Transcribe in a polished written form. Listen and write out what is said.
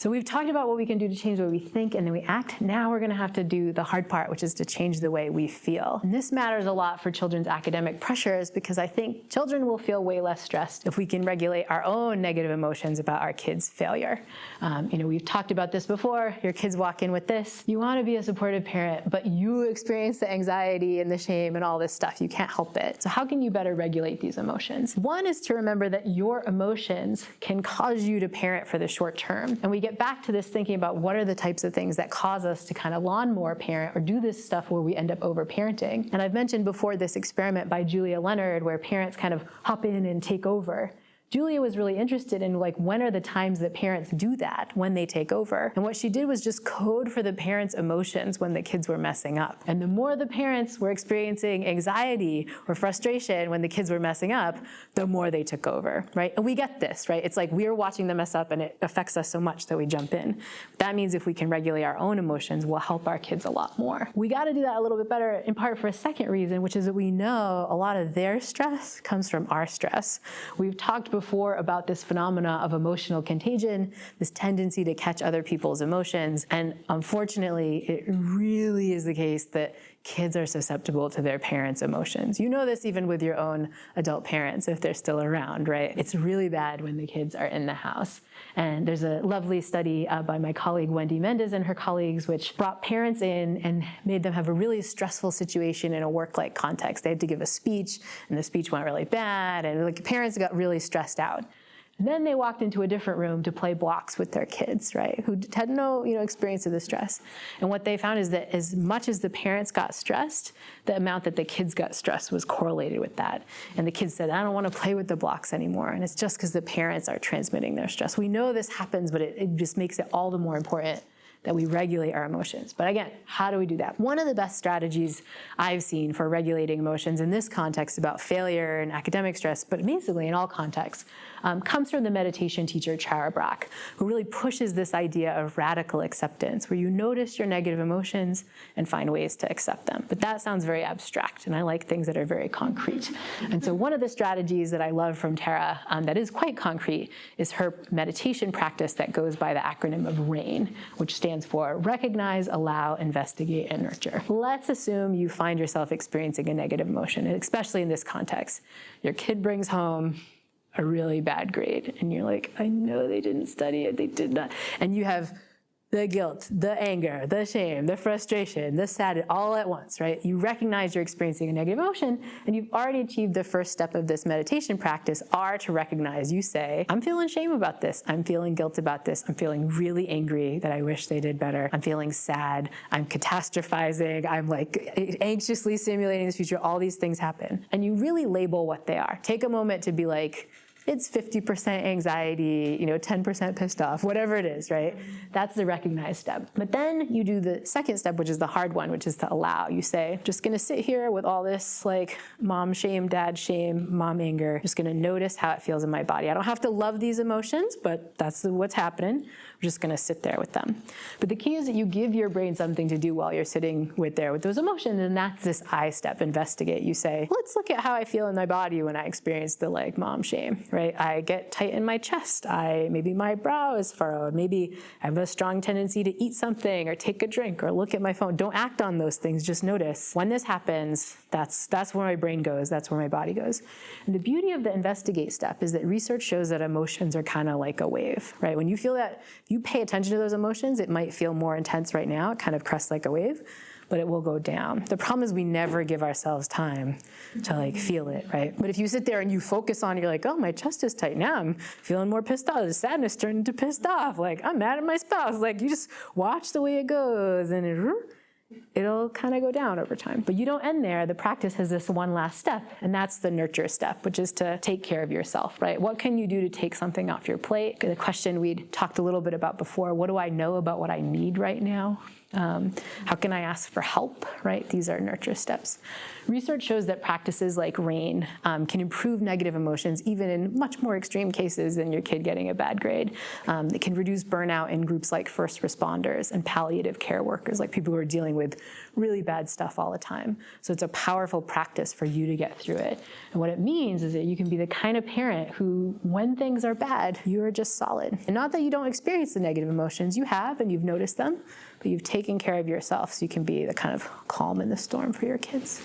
So we've talked about what we can do to change the way we think and then we act. Now we're going to have to do the hard part, which is to change the way we feel. And this matters a lot for children's academic pressures because I think children will feel way less stressed if we can regulate our own negative emotions about our kids' failure. We've talked about this before. Your kids walk in with this. You want to be a supportive parent, but you experience the anxiety and the shame and all this stuff. You can't help it. So how can you better regulate these emotions? One is to remember that your emotions can cause you to parent for the short term. And we get back to this thinking about what are the types of things that cause us to kind of lawnmower parent or do this stuff where we end up over-parenting. And I've mentioned before this experiment by Julia Leonard where parents kind of hop in and take over. Julia was really interested in when are the times that parents do that when they take over. And what she did was just code for the parents' emotions when the kids were messing up. And the more the parents were experiencing anxiety or frustration when the kids were messing up, the more they took over, right? And we get this, right? It's like we're watching them mess up and it affects us so much that we jump in. That means if we can regulate our own emotions, we'll help our kids a lot more. We got to do that a little bit better in part for a second reason, which is that we know a lot of their stress comes from our stress. We've talked before about this phenomena of emotional contagion, this tendency to catch other people's emotions. And unfortunately, it really is the case that kids are susceptible to their parents' emotions. You know this even with your own adult parents if they're still around, right? It's really bad when the kids are in the house. And there's a lovely study by my colleague Wendy Mendez and her colleagues which brought parents in and made them have a really stressful situation in a work-like context. They had to give a speech and the speech went really bad and parents got really stressed out. And then they walked into a different room to play blocks with their kids, right, who had no experience of the stress. And what they found is that as much as the parents got stressed, the amount that the kids got stressed was correlated with that. And the kids said, I don't want to play with the blocks anymore. And it's just because the parents are transmitting their stress. We know this happens, but it just makes it all the more important that we regulate our emotions. But again, how do we do that? One of the best strategies I've seen for regulating emotions in this context about failure and academic stress, but basically in all contexts, comes from the meditation teacher Chara Brack, who really pushes this idea of radical acceptance, where you notice your negative emotions and find ways to accept them. But that sounds very abstract, and I like things that are very concrete. And so one of the strategies that I love from Tara that is quite concrete is her meditation practice that goes by the acronym of RAIN, which stands for Recognize, Allow, Investigate, and Nurture. Let's assume you find yourself experiencing a negative emotion, and especially in this context. Your kid brings home a really bad grade, and you're like, I know they didn't study it, they did not. And you have the guilt, the anger, the shame, the frustration, the sadness, all at once, right? You recognize you're experiencing a negative emotion, and you've already achieved the first step of this meditation practice, to recognize. You say, I'm feeling shame about this. I'm feeling guilt about this. I'm feeling really angry that I wish they did better. I'm feeling sad. I'm catastrophizing. I'm anxiously simulating this future. All these things happen. And you really label what they are. Take a moment to be like, it's 50% anxiety, 10% pissed off, whatever it is, right? That's the recognize step. But then you do the second step, which is the hard one, which is to allow. You say, just gonna sit here with all this mom shame, dad shame, mom anger, just gonna notice how it feels in my body. I don't have to love these emotions, but that's what's happening. We're just gonna sit there with them. But the key is that you give your brain something to do while you're sitting with those emotions, and that's this I step, investigate. You say, let's look at how I feel in my body when I experience the mom shame, right? I get tight in my chest. Maybe my brow is furrowed. Maybe I have a strong tendency to eat something or take a drink or look at my phone. Don't act on those things, just notice. When this happens, that's where my brain goes, that's where my body goes. And the beauty of the investigate step is that research shows that emotions are kind of like a wave, right? When you feel that, if you pay attention to those emotions, it might feel more intense right now, it kind of crests like a wave, but it will go down. The problem is we never give ourselves time to feel it, right? But if you sit there and you focus on it, you're like, oh, my chest is tight. Now I'm feeling more pissed off. The sadness turned into pissed off. I'm mad at my spouse. You just watch the way it goes and it'll kind of go down over time. But you don't end there. The practice has this one last step, and that's the nurture step, which is to take care of yourself, right? What can you do to take something off your plate? The question we'd talked a little bit about before, what do I know about what I need right now? How can I ask for help, right? These are nurture steps. Research shows that practices like RAIN can improve negative emotions even in much more extreme cases than your kid getting a bad grade. It can reduce burnout in groups like first responders and palliative care workers, like people who are dealing with with really bad stuff all the time. So it's a powerful practice for you to get through it. And what it means is that you can be the kind of parent who, when things are bad, you are just solid. And not that you don't experience the negative emotions, you have, and you've noticed them, but you've taken care of yourself so you can be the kind of calm in the storm for your kids.